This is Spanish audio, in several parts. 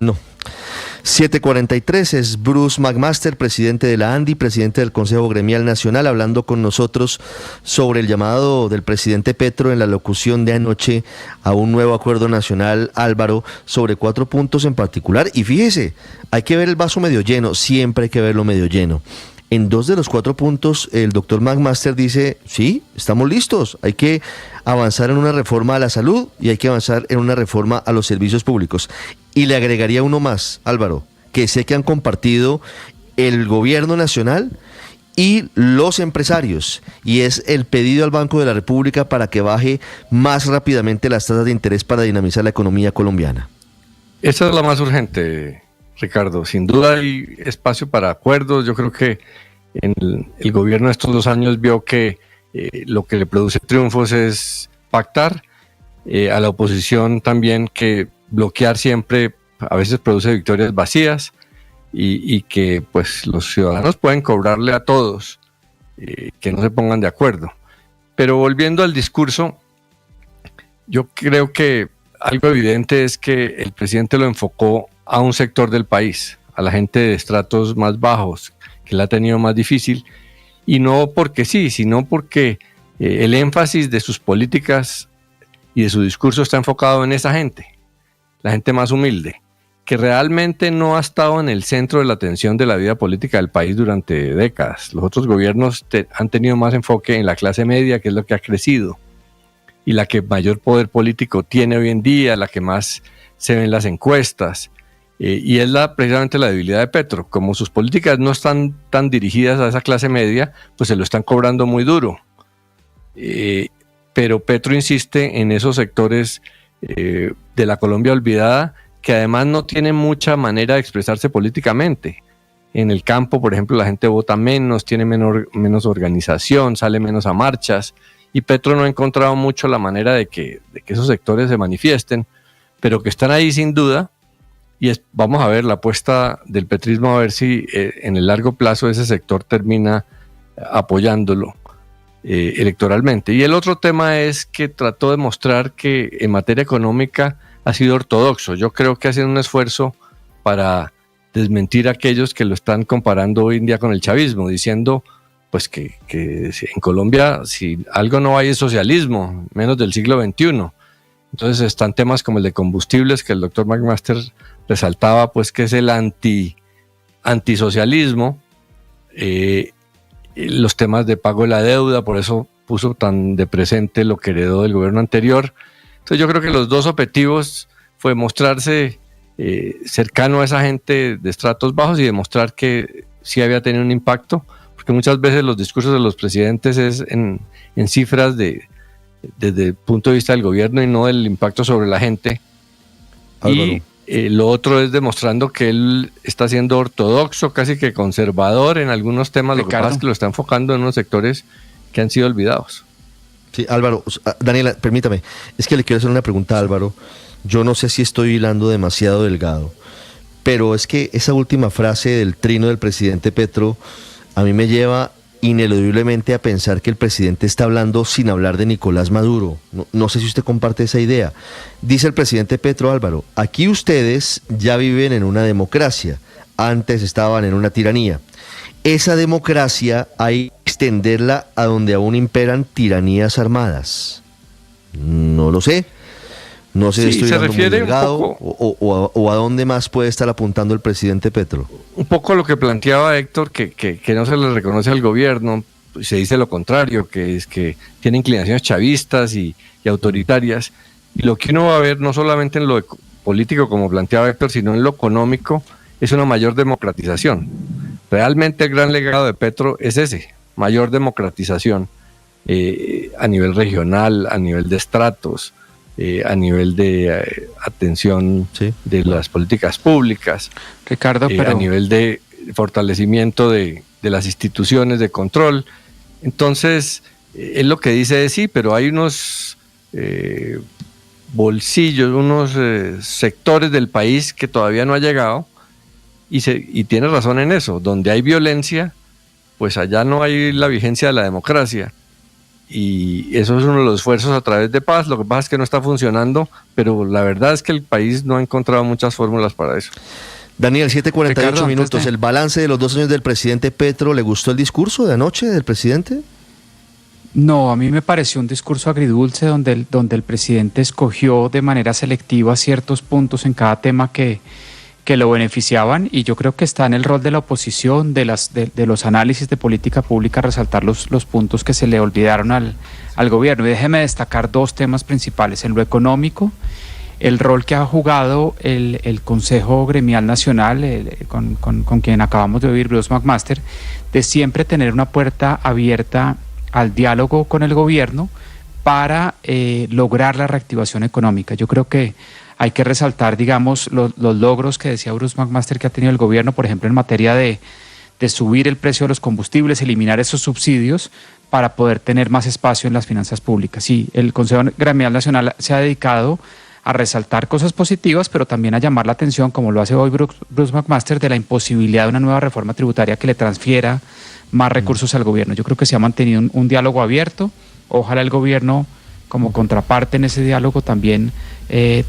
No. 7:43 es Bruce McMaster, presidente de la ANDI, presidente del Consejo Gremial Nacional, hablando con nosotros sobre el llamado del presidente Petro en la locución de anoche a un nuevo acuerdo nacional, Álvaro, sobre 4 puntos en particular. Y fíjese, hay que ver el vaso medio lleno, siempre hay que verlo medio lleno. En 2 de los 4 puntos, el doctor McMaster dice, sí, estamos listos, hay que avanzar en una reforma a la salud y hay que avanzar en una reforma a los servicios públicos. Y le agregaría uno más, Álvaro, que sé que han compartido el gobierno nacional y los empresarios, y es el pedido al Banco de la República para que baje más rápidamente las tasas de interés para dinamizar la economía colombiana. Esa es la más urgente, Ricardo. Sin duda hay espacio para acuerdos. Yo creo que el gobierno de estos 2 años vio que lo que le produce triunfos es pactar. A la oposición también que bloquear siempre a veces produce victorias vacías y que pues los ciudadanos pueden cobrarle a todos que no se pongan de acuerdo. Pero volviendo al discurso, yo creo que algo evidente es que el presidente lo enfocó a un sector del país, a la gente de estratos más bajos, que la ha tenido más difícil, y no porque sí, sino porque el énfasis de sus políticas y de su discurso está enfocado en esa gente, la gente más humilde, que realmente no ha estado en el centro de la atención de la vida política del país durante décadas. Los otros gobiernos han tenido más enfoque en la clase media, que es lo que ha crecido, y la que mayor poder político tiene hoy en día, la que más se ve en las encuestas, y es precisamente la debilidad de Petro. Como sus políticas no están tan dirigidas a esa clase media, pues se lo están cobrando muy duro. Pero Petro insiste en esos sectores de la Colombia olvidada, que además no tienen mucha manera de expresarse políticamente. En el campo, por ejemplo, la gente vota menos, tiene menos organización, sale menos a marchas, y Petro no ha encontrado mucho la manera de que esos sectores se manifiesten, pero que están ahí sin duda. Y vamos a ver la apuesta del petrismo, a ver si en el largo plazo ese sector termina apoyándolo electoralmente. Y el otro tema es que trató de mostrar que en materia económica ha sido ortodoxo. Yo creo que hacen un esfuerzo para desmentir a aquellos que lo están comparando hoy en día con el chavismo, diciendo pues que en Colombia si algo no hay es socialismo, menos del siglo XXI. Entonces están temas como el de combustibles, que el doctor McMaster resaltaba, pues que es el antisocialismo, los temas de pago de la deuda, por eso puso tan de presente lo que heredó del gobierno anterior. Entonces yo creo que los 2 objetivos fue mostrarse cercano a esa gente de estratos bajos y demostrar que sí había tenido un impacto, porque muchas veces los discursos de los presidentes es en cifras desde el punto de vista del gobierno y no del impacto sobre la gente. Álvaro. Y lo otro es demostrando que él está siendo ortodoxo, casi que conservador en algunos temas. Ricardo. Lo que pasa es que lo está enfocando en unos sectores que han sido olvidados. Sí, Álvaro, Daniela, permítame, es que le quiero hacer una pregunta a Álvaro. Yo no sé si estoy hilando demasiado delgado, pero es que esa última frase del trino del presidente Petro a mí me lleva ineludiblemente a pensar que el presidente está hablando sin hablar de Nicolás Maduro. No sé si usted comparte esa idea. Dice el presidente Petro, Álvaro, aquí ustedes ya viven en una democracia, antes estaban en una tiranía. Esa democracia hay que extenderla a donde aún imperan tiranías armadas. No lo sé. No sé si estoy hablando muy delgado o a dónde más puede estar apuntando el presidente Petro. Un poco lo que planteaba Héctor, que no se le reconoce al gobierno, se dice lo contrario, que es que tiene inclinaciones chavistas y autoritarias. Y lo que uno va a ver, no solamente en lo político, como planteaba Héctor, sino en lo económico, es una mayor democratización. Realmente el gran legado de Petro es ese, mayor democratización a nivel regional, a nivel de estratos, a nivel de atención de las políticas públicas, Ricardo, a nivel de fortalecimiento de las instituciones de control. Entonces, él lo que dice es sí, pero hay unos bolsillos, unos sectores del país que todavía no ha llegado, y tiene razón en eso. Donde hay violencia, pues allá no hay la vigencia de la democracia. y eso es uno de los esfuerzos a través de paz. Lo que pasa es que no está funcionando, pero la verdad es que el país no ha encontrado muchas fórmulas para eso. Daniel, 7:48 Ricardo, minutos. El balance de los 2 años del presidente Petro, ¿le gustó el discurso de anoche del presidente? No, a mí me pareció un discurso agridulce donde el presidente escogió de manera selectiva ciertos puntos en cada tema que lo beneficiaban, y yo creo que está en el rol de la oposición, de los análisis de política pública, resaltar los puntos que se le olvidaron al gobierno. Y déjeme destacar 2 temas principales. En lo económico, el rol que ha jugado el Consejo Gremial Nacional, con quien acabamos de oír, Bruce McMaster, de siempre tener una puerta abierta al diálogo con el gobierno para lograr la reactivación económica. Yo creo que hay que resaltar, digamos, los logros que decía Bruce McMaster que ha tenido el gobierno, por ejemplo, en materia de subir el precio de los combustibles, eliminar esos subsidios para poder tener más espacio en las finanzas públicas. Sí, el Consejo Gremial Nacional se ha dedicado a resaltar cosas positivas, pero también a llamar la atención, como lo hace hoy Bruce McMaster, de la imposibilidad de una nueva reforma tributaria que le transfiera más recursos al gobierno. Yo creo que se ha mantenido un diálogo abierto. Ojalá el gobierno, como contraparte en ese diálogo, también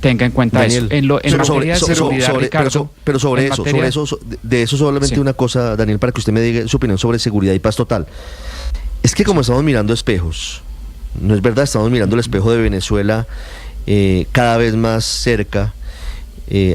tenga en cuenta, Daniel, eso. En materia de seguridad, Ricardo. Pero sobre eso solamente sí, una cosa, Daniel, para que usted me diga su opinión sobre seguridad y paz total. Es que como estamos mirando espejos, no es verdad, estamos mirando el espejo de Venezuela cada vez más cerca,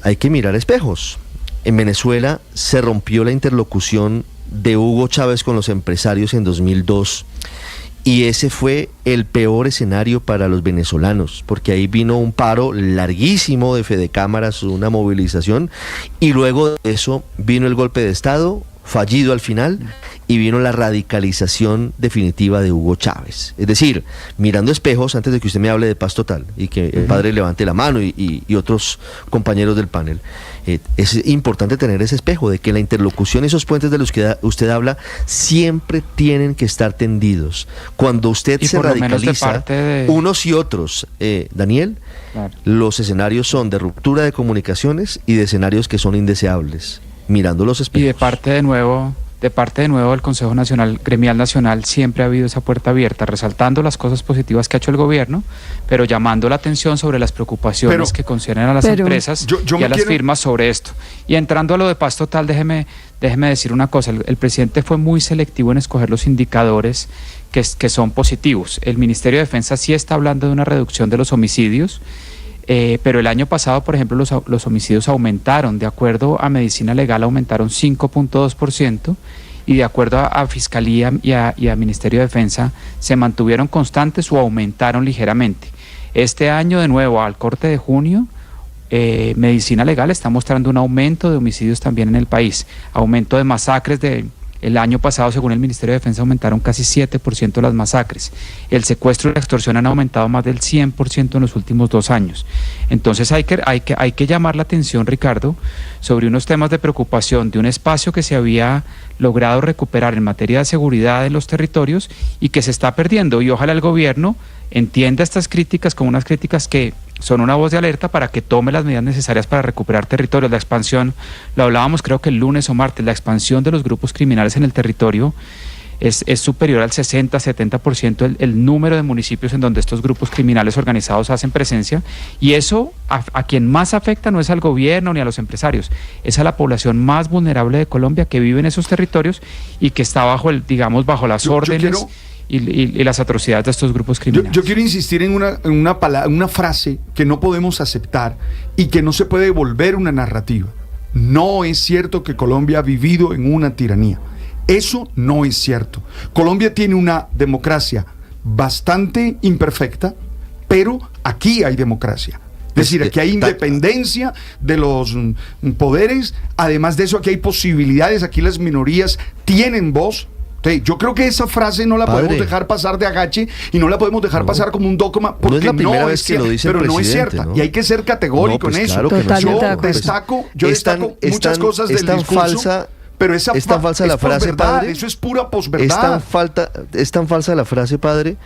hay que mirar espejos. En Venezuela se rompió la interlocución de Hugo Chávez con los empresarios en 2002, y ese fue el peor escenario para los venezolanos, porque ahí vino un paro larguísimo de fedecámaras, una movilización, y luego de eso vino el golpe de Estado, fallido al final, y vino la radicalización definitiva de Hugo Chávez. Es decir, mirando espejos, antes de que usted me hable de paz total y que el padre levante la mano y otros compañeros del panel, es importante tener ese espejo de que la interlocución, esos puentes de los que usted habla, siempre tienen que estar tendidos. Cuando usted se radicaliza, unos y otros, Daniel, claro, los escenarios son de ruptura de comunicaciones y de escenarios que son indeseables, mirando los espejos. Y de parte de nuevo del Consejo Nacional, Gremial Nacional, siempre ha habido esa puerta abierta, resaltando las cosas positivas que ha hecho el gobierno, pero llamando la atención sobre las preocupaciones que conciernen a las empresas y a las firmas sobre esto. Y entrando a lo de paz total, déjeme decir una cosa. El presidente fue muy selectivo en escoger los indicadores que son positivos. El Ministerio de Defensa sí está hablando de una reducción de los homicidios, pero el año pasado, por ejemplo, los homicidios aumentaron. De acuerdo a Medicina Legal, aumentaron 5.2%, y de acuerdo a Fiscalía y a Ministerio de Defensa, se mantuvieron constantes o aumentaron ligeramente. Este año, de nuevo, al corte de junio, Medicina Legal está mostrando un aumento de homicidios también en el país, aumento de masacres. El año pasado, según el Ministerio de Defensa, aumentaron casi 7% las masacres. El secuestro y la extorsión han aumentado más del 100% en los últimos 2 años. Entonces hay que llamar la atención, Ricardo, sobre unos temas de preocupación de un espacio que se había logrado recuperar en materia de seguridad en los territorios y que se está perdiendo. Y ojalá el gobierno entienda estas críticas como unas críticas que son una voz de alerta para que tome las medidas necesarias para recuperar territorios. La expansión, lo hablábamos creo que el lunes o martes, la expansión de los grupos criminales en el territorio es superior al 60-70% el número de municipios en donde estos grupos criminales organizados hacen presencia, y eso a quien más afecta no es al gobierno ni a los empresarios, es a la población más vulnerable de Colombia que vive en esos territorios y que está bajo las órdenes y las atrocidades de estos grupos criminales. Yo quiero insistir en una frase que no podemos aceptar y que no se puede volver una narrativa. No es cierto que Colombia ha vivido en una tiranía. Eso no es cierto. Colombia tiene una democracia bastante imperfecta, pero aquí hay democracia. Es decir, aquí hay independencia de los poderes. Además de eso, aquí hay posibilidades. Aquí las minorías tienen voz. Yo creo que esa frase no la podemos dejar pasar de agache y no la podemos dejar pasar como un dogma, porque no es la primera vez que lo dice el presidente, no es cierta, ¿no? Y hay que ser categórico en eso. Claro que yo destaco muchas cosas del discurso, pero es tan falsa la frase, padre. Eso es pura posverdad. Es tan falsa la frase, padre,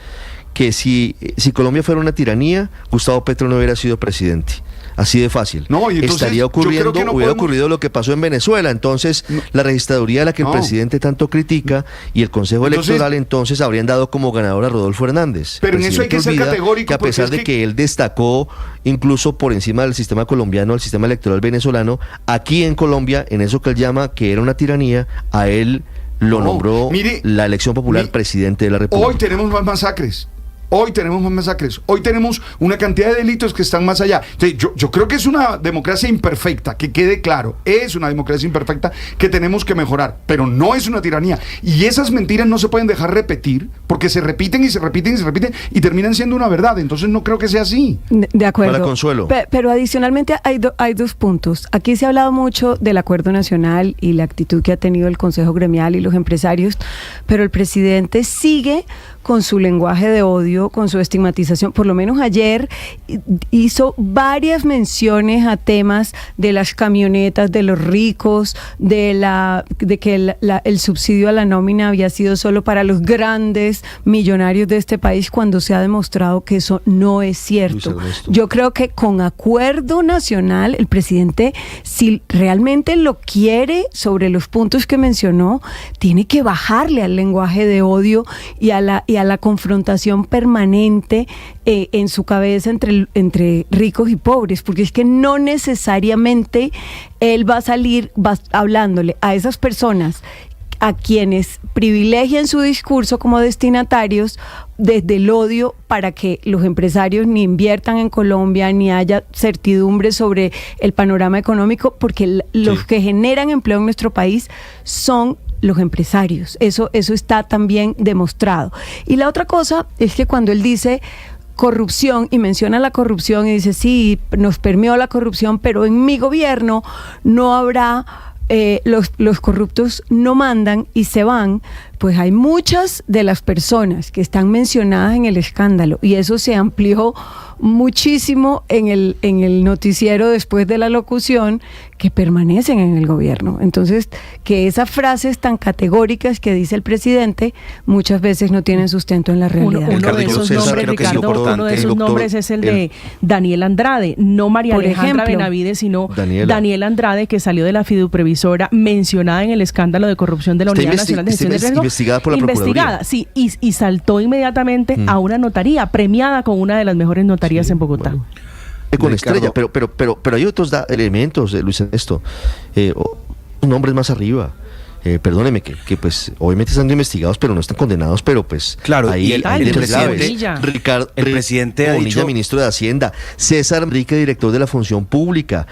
que si Colombia fuera una tiranía, Gustavo Petro no hubiera sido presidente. Así de fácil. No, y entonces, estaría ocurriendo, hubiera ocurrido lo que pasó en Venezuela. Entonces, la registraduría a la que el presidente tanto critica y el Consejo Electoral entonces habrían dado como ganador a Rodolfo Hernández. Pero en eso hay que ser categórico. Que a pesar de que él destacó incluso por encima del sistema colombiano, el sistema electoral venezolano, aquí en Colombia, en eso que él llama que era una tiranía, a él lo nombró la elección popular presidente de la República. Hoy tenemos más masacres. Hoy tenemos una cantidad de delitos que están más allá. Entonces, yo creo que es una democracia imperfecta, que quede claro, es una democracia imperfecta que tenemos que mejorar, pero no es una tiranía. Y esas mentiras no se pueden dejar repetir, porque se repiten y terminan siendo una verdad. Entonces no creo que sea así. De acuerdo. Para Consuelo. Pero adicionalmente hay dos puntos. Aquí se ha hablado mucho del acuerdo nacional y la actitud que ha tenido el Consejo Gremial y los empresarios, pero el presidente sigue con su lenguaje de odio, con su estigmatización. Por lo menos ayer hizo varias menciones a temas de las camionetas de los ricos, de que el subsidio a la nómina había sido solo para los grandes millonarios de este país, cuando se ha demostrado que eso no es cierto. Yo creo que con acuerdo nacional, el presidente, si realmente lo quiere sobre los puntos que mencionó, tiene que bajarle al lenguaje de odio y a la confrontación permanente en su cabeza entre ricos y pobres, porque es que no necesariamente él va a salir hablándole a esas personas a quienes privilegian su discurso como destinatarios desde el odio para que los empresarios ni inviertan en Colombia, ni haya certidumbre sobre el panorama económico, porque los que generan empleo en nuestro país son los empresarios. Eso está también demostrado. Y la otra cosa es que cuando él dice corrupción y menciona la corrupción y dice, sí, nos permeó la corrupción, pero en mi gobierno no habrá, los corruptos no mandan y se van, pues hay muchas de las personas que están mencionadas en el escándalo, y eso se amplió muchísimo en el noticiero después de la locución, que permanecen en el gobierno. Entonces, que esas frases tan categóricas que dice el presidente muchas veces no tienen sustento en la realidad. Uno de esos nombres, Ricardo, uno de esos nombres es el de Daniel Andrade, no María Alejandra Benavides, sino Daniel Andrade, que salió de la fiduprevisora mencionada en el escándalo de corrupción de la Unidad Nacional de Gestión de Riesgo. Investigada por la Procuraduría. Sí, y saltó inmediatamente a una notaría, premiada con una de las mejores notarías en Bogotá. Bueno. Con Estrella, pero hay otros elementos, Luis Ernesto, nombres más arriba. Perdóneme, que pues obviamente están investigados, pero no están condenados, pero pues claro, ahí el presidente ha dicho, ministro de Hacienda, César Enrique, director de la Función Pública,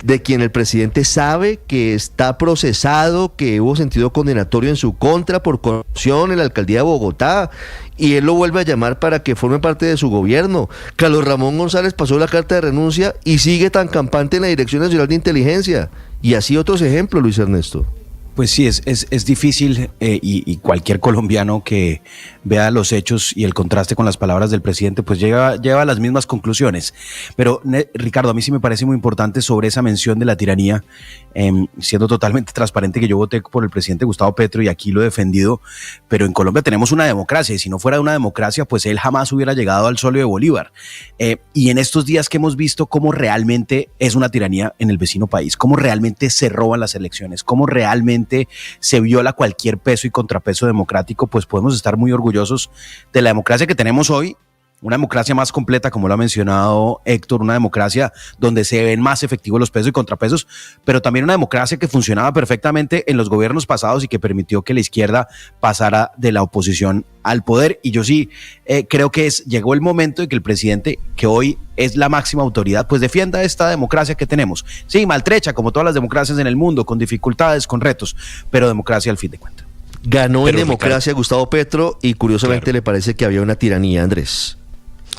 de quien el presidente sabe que está procesado, que hubo sentido condenatorio en su contra por corrupción en la alcaldía de Bogotá, y él lo vuelve a llamar para que forme parte de su gobierno. Carlos Ramón González pasó la carta de renuncia y sigue tan campante en la Dirección Nacional de Inteligencia, y así otros ejemplos, Luis Ernesto. Pues sí, es difícil y cualquier colombiano que vea los hechos y el contraste con las palabras del presidente pues lleva a las mismas conclusiones. Pero Ricardo, a mí sí me parece muy importante sobre esa mención de la tiranía, siendo totalmente transparente que yo voté por el presidente Gustavo Petro y aquí lo he defendido, pero en Colombia tenemos una democracia y si no fuera una democracia pues él jamás hubiera llegado al solio de Bolívar. Y en estos días que hemos visto cómo realmente es una tiranía en el vecino país, cómo realmente se roban las elecciones, cómo realmente se viola cualquier peso y contrapeso democrático, pues podemos estar muy orgullosos de la democracia que tenemos hoy, una democracia más completa, como lo ha mencionado Héctor, una democracia donde se ven más efectivos los pesos y contrapesos, pero también una democracia que funcionaba perfectamente en los gobiernos pasados y que permitió que la izquierda pasara de la oposición al poder. Y yo sí creo que llegó el momento de que el presidente, que hoy es la máxima autoridad, pues defienda esta democracia que tenemos. Sí, maltrecha, como todas las democracias en el mundo, con dificultades, con retos, pero democracia al fin de cuentas. Ganó en democracia Gustavo Petro y curiosamente le parece que había una tiranía, Andrés.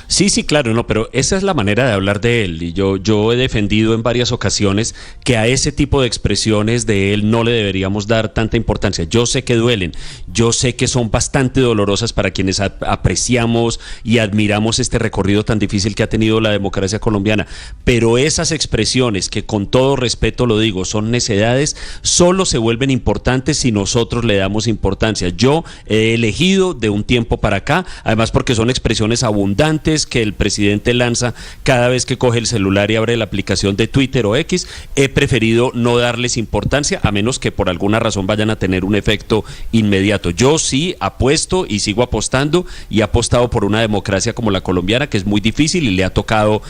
Sí, claro, no, pero esa es la manera de hablar de él, y yo he defendido en varias ocasiones que a ese tipo de expresiones de él no le deberíamos dar tanta importancia. Yo sé que duelen, yo sé que son bastante dolorosas para quienes apreciamos y admiramos este recorrido tan difícil que ha tenido la democracia colombiana, pero esas expresiones, que con todo respeto lo digo, son necedades, solo se vuelven importantes si nosotros le damos importancia. Yo he elegido de un tiempo para acá, además porque son expresiones abundantes constantes que el presidente lanza cada vez que coge el celular y abre la aplicación de Twitter o X, he preferido no darles importancia, a menos que por alguna razón vayan a tener un efecto inmediato. Yo sí apuesto y sigo apostando, y he apostado por una democracia como la colombiana, que es muy difícil y le ha tocado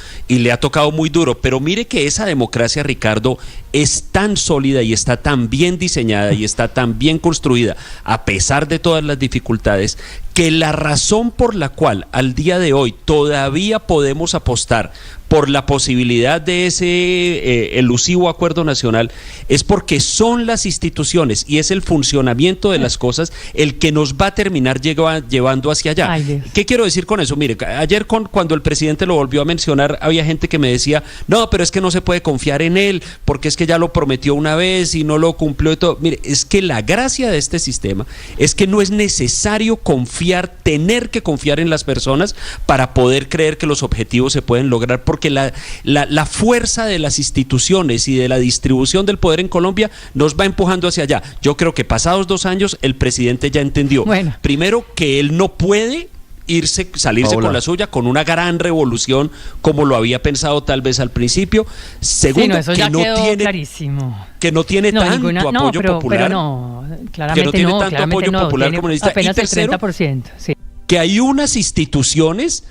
muy duro. Pero mire que esa democracia, Ricardo, es tan sólida y está tan bien diseñada y está tan bien construida, a pesar de todas las dificultades, que la razón por la cual al día de hoy todavía podemos apostar por la posibilidad de ese elusivo acuerdo nacional es porque son las instituciones y es el funcionamiento de las cosas el que nos va a terminar llevando hacia allá. ¿Qué quiero decir con eso? Mire, ayer cuando el presidente lo volvió a mencionar, había gente que me decía, no, pero es que no se puede confiar en él, porque es que ya lo prometió una vez y no lo cumplió y todo. Mire, es que la gracia de este sistema es que no es necesario tener que confiar en las personas para poder creer que los objetivos se pueden lograr, porque la fuerza de las instituciones y de la distribución del poder en Colombia nos va empujando hacia allá. Yo creo que pasados 2 años el presidente ya entendió, primero, que él no puede salirse con la suya, con una gran revolución como lo había pensado tal vez al principio. Segundo, que no tiene tanto apoyo popular. Claramente que no tiene tanto apoyo popular como necesita. Apenas y tercero, el 30%. Sí. Que hay unas instituciones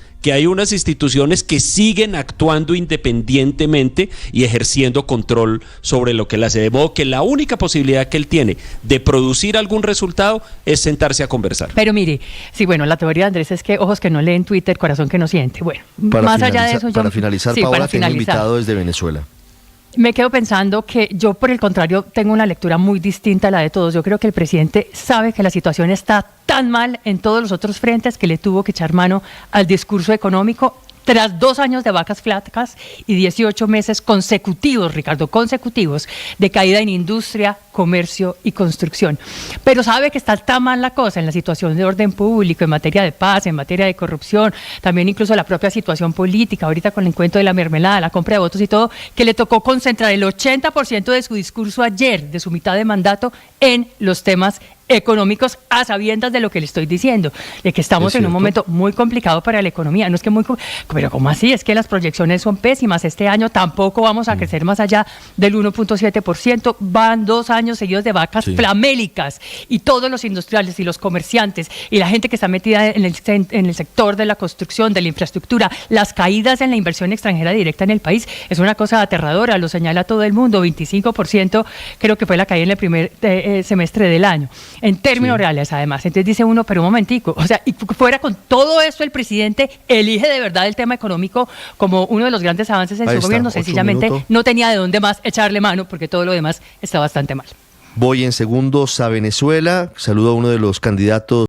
que siguen actuando independientemente y ejerciendo control sobre lo que él hace, de modo que la única posibilidad que él tiene de producir algún resultado es sentarse a conversar. Pero mire, sí, bueno, la teoría de Andrés es que ojos que no leen Twitter, corazón que no siente. Bueno, más allá de eso, para finalizar, Paola, tengo invitado desde Venezuela. Me quedo pensando que yo, por el contrario, tengo una lectura muy distinta a la de todos. Yo creo que el presidente sabe que la situación está tan mal en todos los otros frentes que le tuvo que echar mano al discurso económico tras 2 años de vacas flacas y 18 meses consecutivos, Ricardo, de caída en industria, comercio y construcción. Pero sabe que está tan mal la cosa en la situación de orden público, en materia de paz, en materia de corrupción, también incluso la propia situación política, ahorita con el encuentro de la mermelada, la compra de votos y todo, que le tocó concentrar el 80% de su discurso ayer, de su mitad de mandato, en los temas económicos, a sabiendas de lo que le estoy diciendo, de que estamos en un momento muy complicado para la economía. No es que pero ¿cómo así? Es que las proyecciones son pésimas. Este año tampoco vamos a crecer más allá del 1.7%. Van 2 años seguidos de vacas flamélicas, y todos los industriales y los comerciantes y la gente que está metida en el sector de la construcción, de la infraestructura, las caídas en la inversión extranjera directa en el país, es una cosa aterradora, lo señala todo el mundo. 25% creo que fue la caída en el primer semestre del año, en términos reales además. Entonces dice uno, pero un momentico, o sea, y fuera con todo esto el presidente elige de verdad el tema económico como uno de los grandes avances en su gobierno. Sencillamente no tenía de dónde más echarle mano, porque todo lo demás está bastante mal. Voy en segundos a Venezuela, saludo a uno de los candidatos